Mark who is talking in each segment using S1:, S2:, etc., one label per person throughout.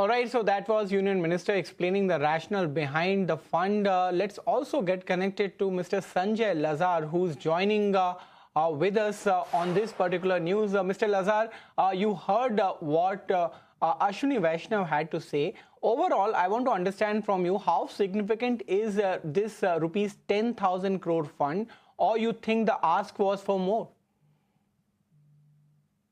S1: All right, so that was Union Minister explaining the rationale behind the fund. Let's also get connected to Mr. Sanjay Lazar, who's joining with us on this particular news. Mr. Lazar, you heard what Ashwini Vaishnav had to say. Overall, I want to understand from you how significant is this rupees 10,000 crore fund, or you think the ask was for more?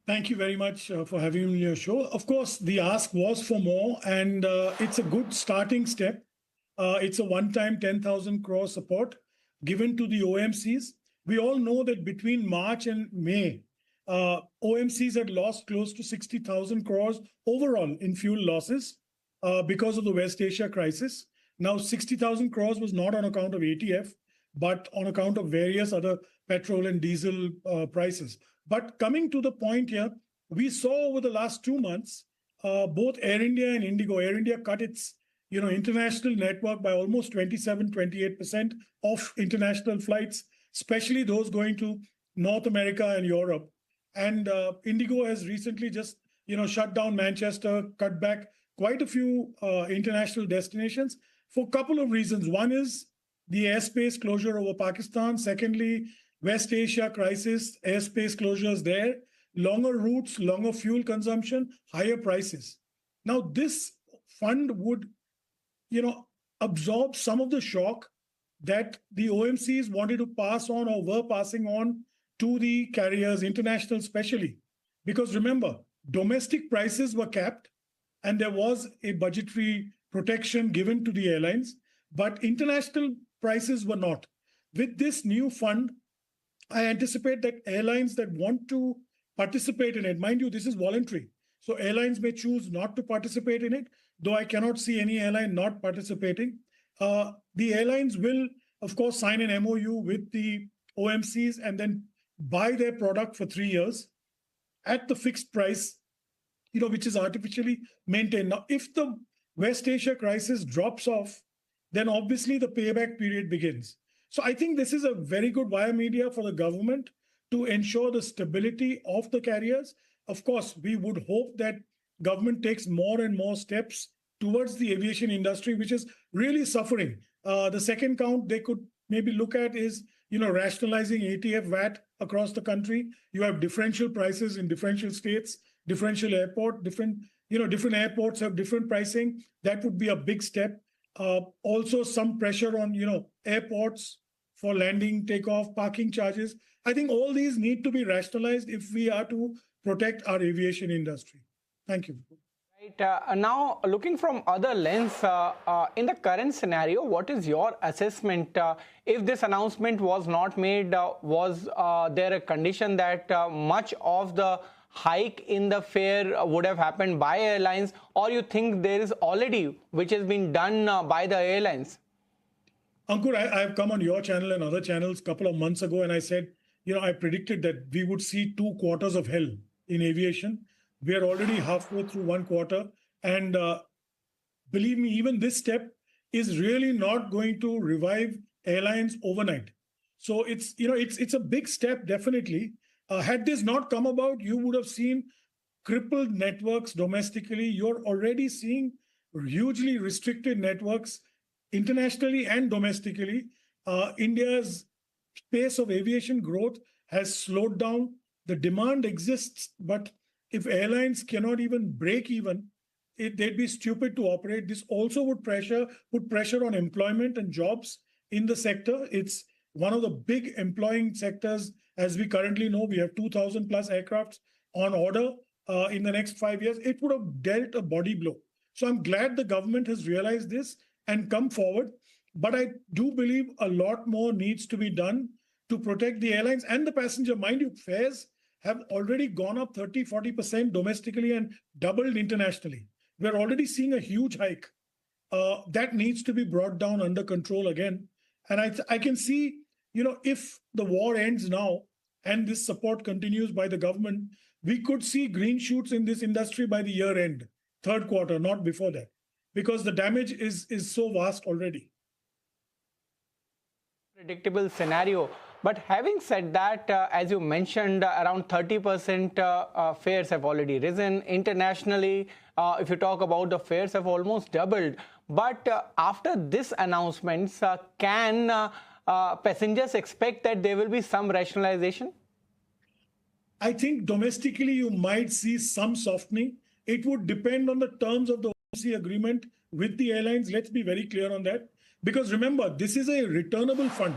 S2: Thank you very much for having me on your show. Of course, the ask was for more, and it's a good starting step. It's a one-time 10,000 crore support given to the OMCs. We all know that between March and May, OMCs had lost close to 60,000 crores overall in fuel losses because of the West Asia crisis. Now, 60,000 crores was not on account of ATF, but on account of various other petrol and diesel prices. But coming to the point here, we saw over the last 2 months, both Air India and Indigo. Air India cut its international network by almost 27-28% of international flights, especially those going to North America and Europe. And Indigo has recently just shut down Manchester, cut back quite a few international destinations for a couple of reasons. One is the airspace closure over Pakistan. Secondly, West Asia crisis, airspace closures there, longer routes, longer fuel consumption, higher prices. Now, this fund would, absorb some of the shock that the OMCs wanted to pass on or were passing on to the carriers, international especially. Because remember, domestic prices were capped and there was a budgetary protection given to the airlines, but international prices were not. With this new fund, I anticipate that airlines that want to participate in it, mind you, this is voluntary. So airlines may choose not to participate in it, though I cannot see any airline not participating. The airlines will, of course, sign an MOU with the OMCs and then buy their product for 3 years at the fixed price, which is artificially maintained. Now, if the West Asia crisis drops off, then obviously the payback period begins. So I think this is a very good via media for the government to ensure the stability of the carriers. Of course, we would hope that government takes more and more steps towards the aviation industry, which is really suffering. The second count they could maybe look at is, rationalizing ATF VAT across the country. You have differential prices in differential states, differential airport, different airports have different pricing. That would be a big step. Also some pressure on, airports for landing, takeoff, parking charges. I think all these need to be rationalized if we are to protect our aviation industry. Thank you.
S1: Right. Now, looking from other lens, in the current scenario, what is your assessment? If this announcement was not made, was there a condition that much of the hike in the fare would have happened by airlines, or you think there is already which has been done by the airlines?
S2: Ankur, I've come on your channel and other channels a couple of months ago, and I said, I predicted that we would see 2 quarters of hell in aviation. We are already halfway through 1 quarter, and believe me, even this step is really not going to revive airlines overnight. So it's a big step, definitely. Had this not come about, you would have seen crippled networks domestically. You're already seeing hugely restricted networks internationally and domestically. India's pace of aviation growth has slowed down. The demand exists, but if airlines cannot even break even, they'd be stupid to operate. This also would put pressure on employment and jobs in the sector. It's one of the big employing sectors. As we currently know, we have 2,000 plus aircrafts on order in the next 5 years. It would have dealt a body blow. So I'm glad the government has realized this and come forward. But I do believe a lot more needs to be done to protect the airlines and the passenger. Mind you, fares have already gone up 30-40% domestically and doubled internationally. We're already seeing a huge hike. That needs to be brought down under control again. And I can see, if the war ends now and this support continues by the government, we could see green shoots in this industry by the year end, 3rd quarter, not before that, because the damage is so vast already.
S1: Predictable scenario. But having said that, as you mentioned, around 30% fares have already risen. Internationally, if you talk about the fares have almost doubled. But after this announcements, can passengers expect that there will be some rationalization?
S2: I think domestically you might see some softening. It would depend on the terms of the OMC agreement with the airlines. Let's be very clear on that. Because remember, this is a returnable fund.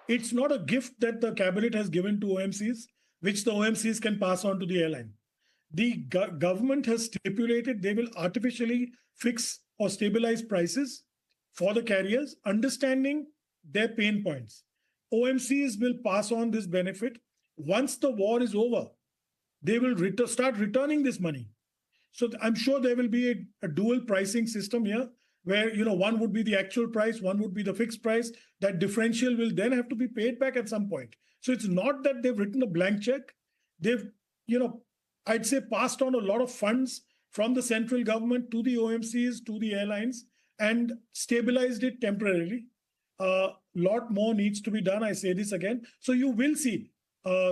S2: It's not a gift that the cabinet has given to OMCs, which the OMCs can pass on to the airline. The government has stipulated they will artificially fix or stabilize prices for the carriers, understanding their pain points. OMCs will pass on this benefit. Once the war is over, they will start returning this money. So I'm sure there will be a dual pricing system here where, one would be the actual price, one would be the fixed price. That differential will then have to be paid back at some point. So it's not that they've written a blank check. They've, I'd say passed on a lot of funds from the central government to the OMCs, to the airlines, and stabilized it temporarily. A lot more needs to be done. I say this again. So you will see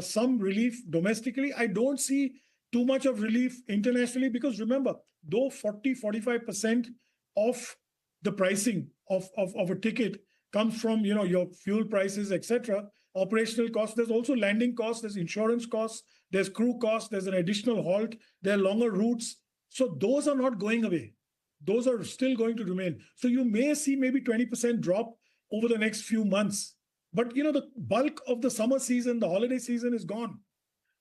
S2: some relief domestically. I don't see too much of relief internationally because remember, though 40-45% of the pricing of a ticket comes from your fuel prices, etc., operational costs, there's also landing costs, there's insurance costs, there's crew costs, there's an additional halt, there are longer routes. So those are not going away. Those are still going to remain. So you may see maybe 20% drop over the next few months. But the bulk of the summer season, the holiday season is gone.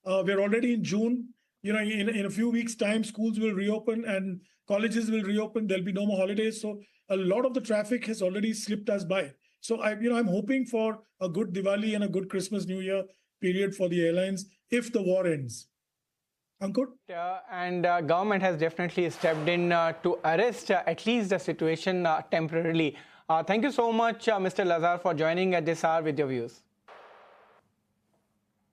S2: We're already in June. In a few weeks' time, schools will reopen and colleges will reopen. There'll be no more holidays. So a lot of the traffic has already slipped us by. So I'm hoping for a good Diwali and a good Christmas New Year period for the airlines if the war ends. Ankur?
S1: And government has definitely stepped in to arrest at least the situation temporarily. Thank you so much, Mr. Lazar, for joining at this hour with your views.